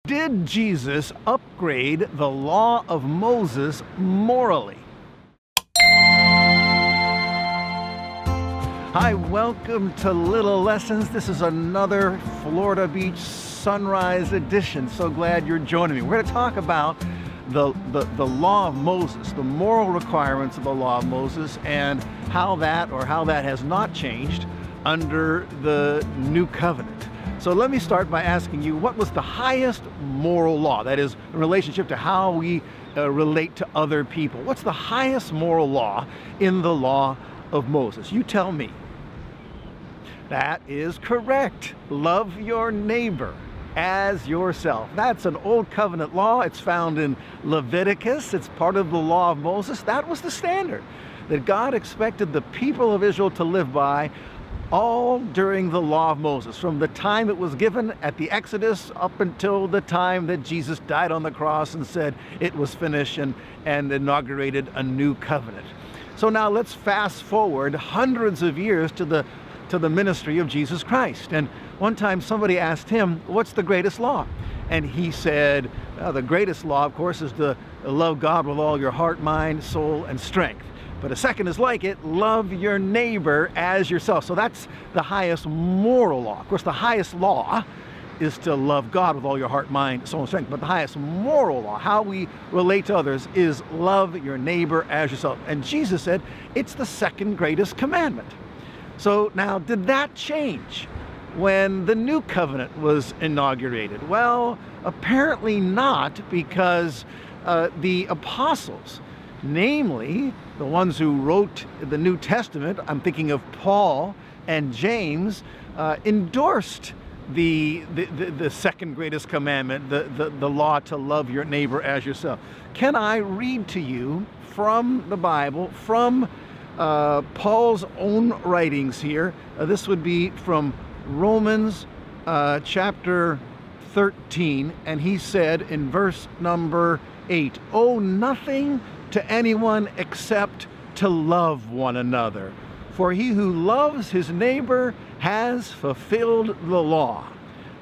Did Jesus upgrade the law of Moses morally? Hi, welcome to Little Lessons. This is another Florida Beach Sunrise edition. So glad you're joining me. We're going to talk about the law of Moses, the moral requirements of the law of Moses, and how that has not changed under the new covenant. So let me start by asking you, what was the highest moral law? That is, in relationship to how we relate to other people. What's the highest moral law in the law of Moses? You tell me. That is correct. Love your neighbor as yourself. That's an old covenant law. It's found in Leviticus. It's part of the law of Moses. That was the standard that God expected the people of Israel to live by all during the law of Moses, from the time it was given at the Exodus up until the time that Jesus died on the cross and said it was finished and inaugurated a new covenant. So now let's fast forward hundreds of years to the ministry of Jesus Christ. And one time somebody asked him, what's the greatest law? And he said, the greatest law, of course, is to love God with all your heart, mind, soul, and strength. But a second is like it, love your neighbor as yourself. So that's the highest moral law. Of course, the highest law is to love God with all your heart, mind, soul, and strength. But the highest moral law, how we relate to others, is love your neighbor as yourself. And Jesus said it's the second greatest commandment. So now, did that change when the new covenant was inaugurated? Well, apparently not, because the apostles, namely the ones who wrote the New Testament, I'm thinking of Paul and James, endorsed the second greatest commandment, the law to love your neighbor as yourself. Can I read to you from the Bible, from Paul's own writings here? This would be from Romans chapter 13, and he said in verse number 8, "Owe nothing to anyone except to love one another. For he who loves his neighbor has fulfilled the law.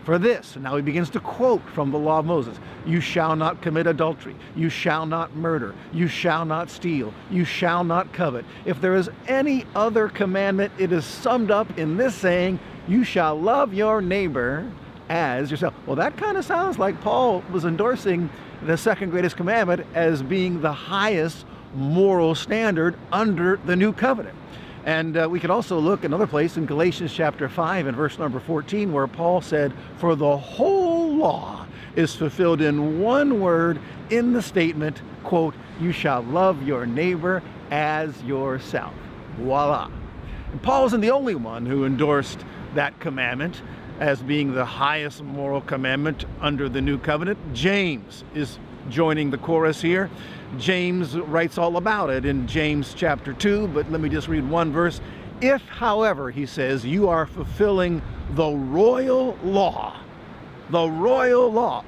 For this," and now he begins to quote from the law of Moses, "you shall not commit adultery, you shall not murder, you shall not steal, you shall not covet. If there is any other commandment, it is summed up in this saying, you shall love your neighbor as yourself." Well, that kind of sounds like Paul was endorsing the second greatest commandment as being the highest moral standard under the new covenant. And we could also look another place in Galatians chapter 5 and verse number 14, where Paul said, "For the whole law is fulfilled in one word in the statement, quote, you shall love your neighbor as yourself." Voila. And Paul isn't the only one who endorsed that commandment as being the highest moral commandment under the new covenant. James is joining the chorus here. James writes all about it in James chapter 2, but let me just read one verse. "If, however," he says, "you are fulfilling the royal law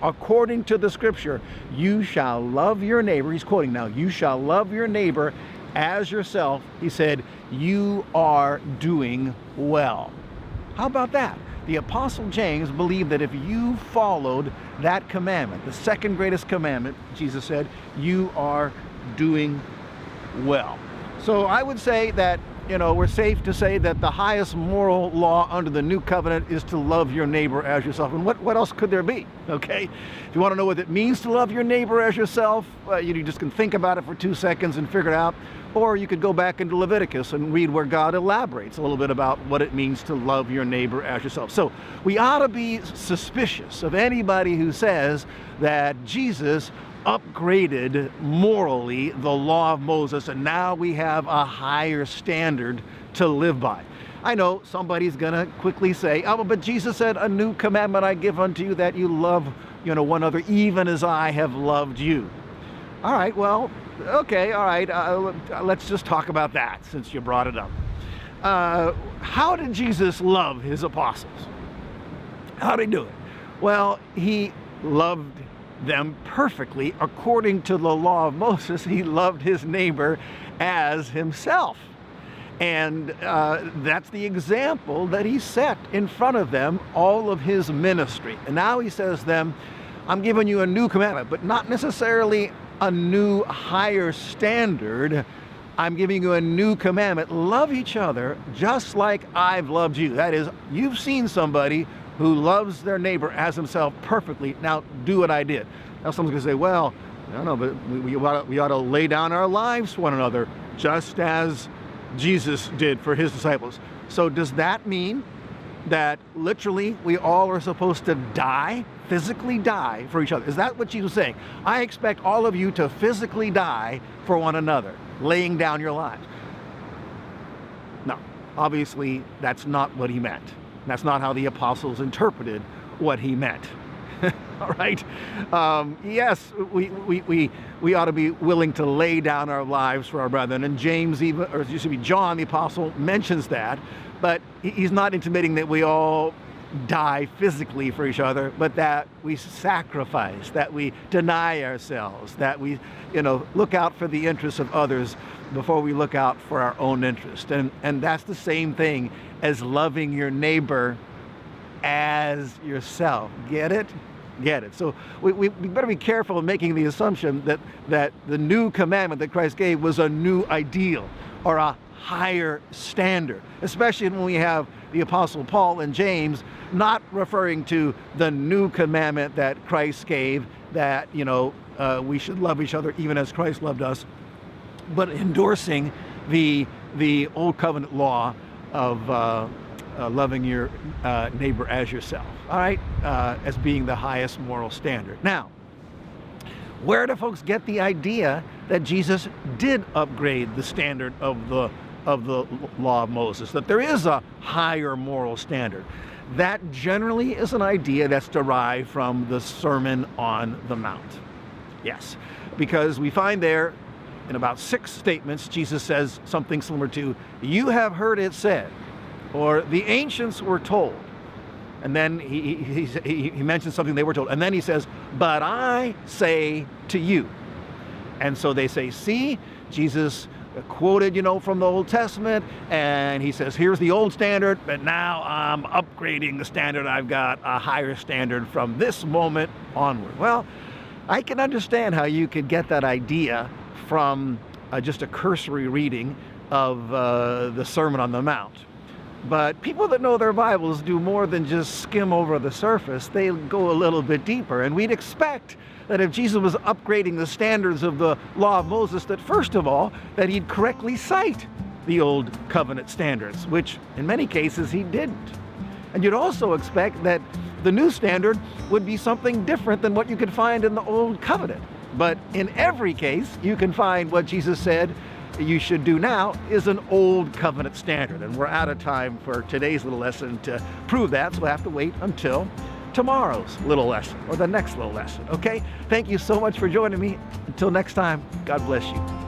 according to the scripture, you shall love your neighbor," he's quoting now, "you shall love your neighbor as yourself," he said, "you are doing well." How about that? The Apostle James believed that if you followed that commandment, the second greatest commandment, Jesus said, you are doing well. So I would say that, we're safe to say that the highest moral law under the new covenant is to love your neighbor as yourself. And what else could there be? Okay? If you want to know what it means to love your neighbor as yourself, you just can think about it for 2 seconds and figure it out. Or you could go back into Leviticus and read where God elaborates a little bit about what it means to love your neighbor as yourself. So we ought to be suspicious of anybody who says that Jesus upgraded morally the law of Moses and now we have a higher standard to live by. I know somebody's going to quickly say, "Oh, but Jesus said, a new commandment I give unto you, that you love, one another even as I have loved you." All right, well, okay, all right, let's just talk about that since you brought it up. How did Jesus love his apostles? How did he do it? Well, he loved them perfectly according to the law of Moses. He loved his neighbor as himself. And that's the example that he set in front of them all of his ministry. And now he says to them, I'm giving you a new commandment, but not necessarily a new higher standard. I'm giving you a new commandment. Love each other just like I've loved you. That is, you've seen somebody who loves their neighbor as himself perfectly. Now do what I did. Now someone's going to say, well, I don't know, but we ought to lay down our lives for one another just as Jesus did for his disciples. So does that mean that literally we all are supposed to die, physically die for each other? Is that what Jesus is saying? I expect all of you to physically die for one another, laying down your lives. No, obviously that's not what he meant. That's not how the apostles interpreted what he meant. All right. Yes, we ought to be willing to lay down our lives for our brethren. And James even, or it used to be John, the apostle, mentions that. But he's not intimating that we all die physically for each other, but that we sacrifice, that we deny ourselves, that we, look out for the interests of others before we look out for our own interest. And that's the same thing as loving your neighbor as yourself. Get it? Get it. So we better be careful in making the assumption that the new commandment that Christ gave was a new ideal or a higher standard, especially when we have the Apostle Paul and James not referring to the new commandment that Christ gave, that we should love each other even as Christ loved us, but endorsing the old covenant law of loving your neighbor as yourself, all right, as being the highest moral standard. Now, where do folks get the idea that Jesus did upgrade the standard of the law of Moses, that there is a higher moral standard? That generally is an idea that's derived from the Sermon on the Mount. Yes, because we find there in about 6 statements, Jesus says something similar to, "You have heard it said," or "the ancients were told." And then he mentions something they were told. And then he says, "But I say to you." And so they say, see, Jesus quoted, from the Old Testament, and he says, here's the old standard, but now I'm upgrading the standard. I've got a higher standard from this moment onward. Well, I can understand how you could get that idea from just a cursory reading of the Sermon on the Mount. But people that know their Bibles do more than just skim over the surface. They go a little bit deeper. And we'd expect that if Jesus was upgrading the standards of the law of Moses, that first of all, that he'd correctly cite the old covenant standards, which in many cases he didn't. And you'd also expect that the new standard would be something different than what you could find in the old covenant. But in every case, you can find what Jesus said you should do now is an old covenant standard. And we're out of time for today's little lesson to prove that, so we'll have to wait until tomorrow's little lesson or the next little lesson, okay? Thank you so much for joining me. Until next time, God bless you.